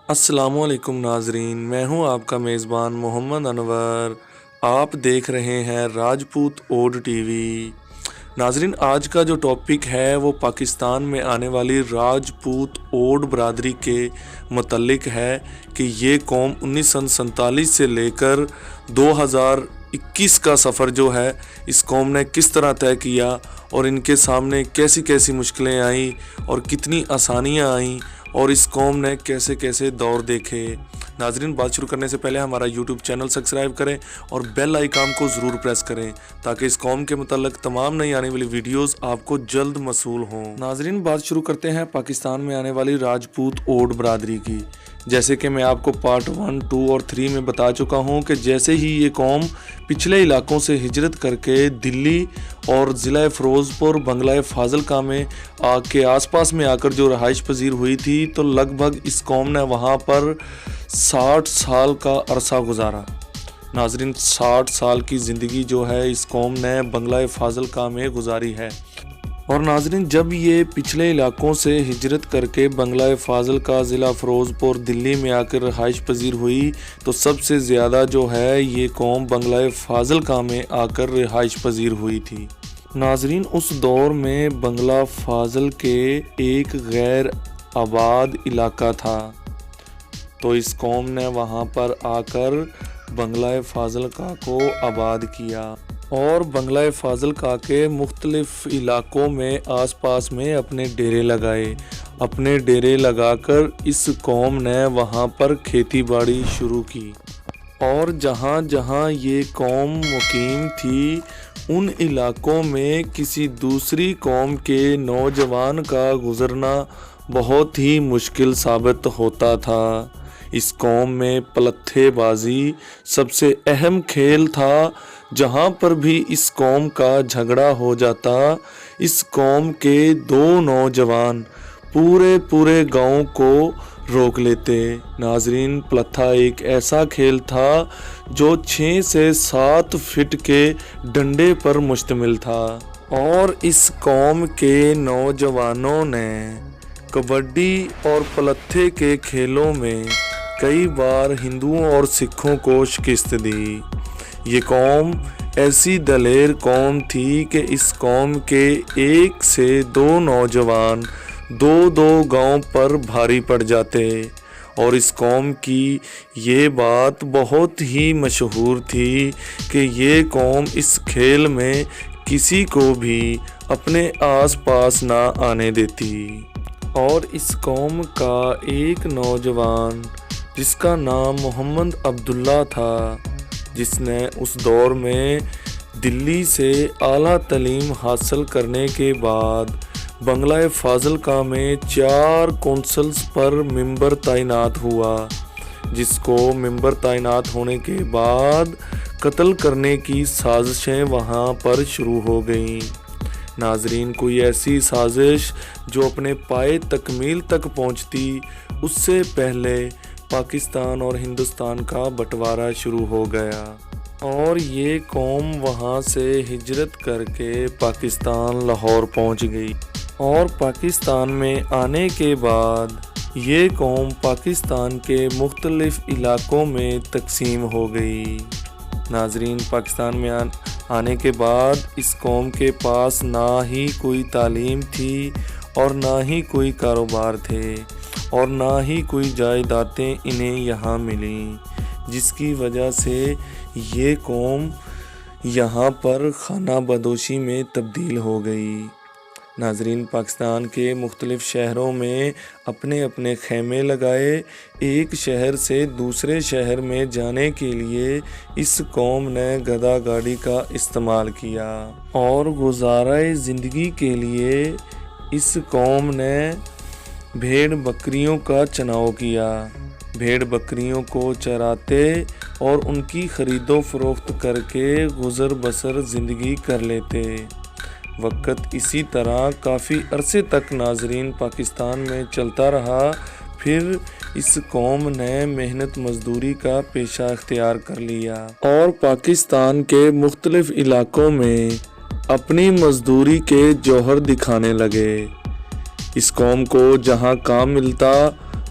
السلام علیکم ناظرین، میں ہوں آپ کا میزبان محمد انور۔ آپ دیکھ رہے ہیں راجپوت اوڈ ٹی وی۔ ناظرین، آج کا جو ٹاپک ہے وہ پاکستان میں آنے والی راجپوت اوڈ برادری کے متعلق ہے کہ یہ قوم 1947 سے لے کر 2021 کا سفر جو ہے اس قوم نے کس طرح طے کیا اور ان کے سامنے کیسی کیسی مشکلیں آئیں اور کتنی آسانیاں آئیں اور اس قوم نے کیسے کیسے دور دیکھے۔ ناظرین، بات شروع کرنے سے پہلے ہمارا یوٹیوب چینل سبسکرائب کریں اور بیل آئیکن کو ضرور پریس کریں تاکہ اس قوم کے متعلق تمام نئی آنے والی ویڈیوز آپ کو جلد موصول ہوں۔ ناظرین، بات شروع کرتے ہیں پاکستان میں آنے والی راجپوت اوڈ برادری کی۔ جیسے کہ میں آپ کو پارٹ 1، 2 اور 3 میں بتا چکا ہوں کہ جیسے ہی یہ قوم پچھلے علاقوں سے ہجرت کر کے دلی اور ضلع فیروز پور بنگلہ فاضلکا میں کے آس پاس میں آ کر جو رہائش پذیر ہوئی تھی تو لگ بھگ اس قوم نے وہاں پر 60 سال کا عرصہ گزارا۔ ناظرین، 60 سال کی زندگی جو ہے اس قوم نے بنگلہ فاضلکا میں گزاری ہے۔ اور ناظرین، جب یہ پچھلے علاقوں سے ہجرت کر کے بنگلہ فاضلکا ضلع فیروز پور دلی میں آ کر رہائش پذیر ہوئی تو سب سے زیادہ جو ہے یہ قوم بنگلہ فاضلکا میں آ کر رہائش پذیر ہوئی تھی۔ ناظرین، اس دور میں بنگلہ فاضل کے ایک غیر آباد علاقہ تھا تو اس قوم نے وہاں پر آ کر بنگلہ فاضلکا کو آباد کیا اور بنگلہ فاضلکا کے مختلف علاقوں میں آس پاس میں اپنے ڈیرے لگائے۔ اپنے ڈیرے لگا کر اس قوم نے وہاں پر کھیتی باڑی شروع کی اور جہاں جہاں یہ قوم مقیم تھی ان علاقوں میں کسی دوسری قوم کے نوجوان کا گزرنا بہت ہی مشکل ثابت ہوتا تھا۔ اس قوم میں پلتھے بازی سب سے اہم کھیل تھا۔ جہاں پر بھی اس قوم کا جھگڑا ہو جاتا اس قوم کے 2 نوجوان پورے گاؤں کو روک لیتے۔ ناظرین، پلتھا ایک ایسا کھیل تھا جو 6 سے 7 فٹ کے ڈنڈے پر مشتمل تھا اور اس قوم کے نوجوانوں نے کبڈی اور پلتھے کے کھیلوں میں کئی بار ہندوؤں اور سکھوں کو شکست دی۔ یہ قوم ایسی دلیر قوم تھی کہ اس قوم کے 1 سے 2 نوجوان 2 گاؤں پر بھاری پڑ جاتے اور اس قوم کی یہ بات بہت ہی مشہور تھی کہ یہ قوم اس کھیل میں کسی کو بھی اپنے آس پاس نہ آنے دیتی۔ اور اس قوم کا ایک نوجوان جس کا نام محمد عبداللہ تھا، جس نے اس دور میں دلی سے اعلیٰ تعلیم حاصل کرنے کے بعد بنگلہ فاضلکا میں 4 کونسلز پر ممبر تعینات ہوا، جس کو ممبر تعینات ہونے کے بعد قتل کرنے کی سازشیں وہاں پر شروع ہو گئیں۔ ناظرین، کوئی ایسی سازش جو اپنے پائے تکمیل تک پہنچتی اس سے پہلے پاکستان اور ہندوستان کا بٹوارا شروع ہو گیا اور یہ قوم وہاں سے ہجرت کر کے پاکستان لاہور پہنچ گئی اور پاکستان میں آنے کے بعد یہ قوم پاکستان کے مختلف علاقوں میں تقسیم ہو گئی۔ ناظرین، پاکستان میں آنے کے بعد اس قوم کے پاس نہ ہی کوئی تعلیم تھی اور نہ ہی کوئی کاروبار تھے اور نہ ہی کوئی جائیدادیں انہیں یہاں ملیں، جس کی وجہ سے یہ قوم یہاں پر خانہ بدوشی میں تبدیل ہو گئی۔ ناظرین، پاکستان کے مختلف شہروں میں اپنے اپنے خیمے لگائے۔ ایک شہر سے دوسرے شہر میں جانے کے لیے اس قوم نے گدا گاڑی کا استعمال کیا اور گزارۂ زندگی کے لیے اس قوم نے بھیڑ بکریوں کا چناؤ کیا۔ بھیڑ بکریوں کو چراتے اور ان کی خرید و فروخت کر کے گزر بسر زندگی کر لیتے۔ وقت اسی طرح کافی عرصے تک ناظرین پاکستان میں چلتا رہا۔ پھر اس قوم نے محنت مزدوری کا پیشہ اختیار کر لیا اور پاکستان کے مختلف علاقوں میں اپنی مزدوری کے جوہر دکھانے لگے۔ اس قوم کو جہاں کام ملتا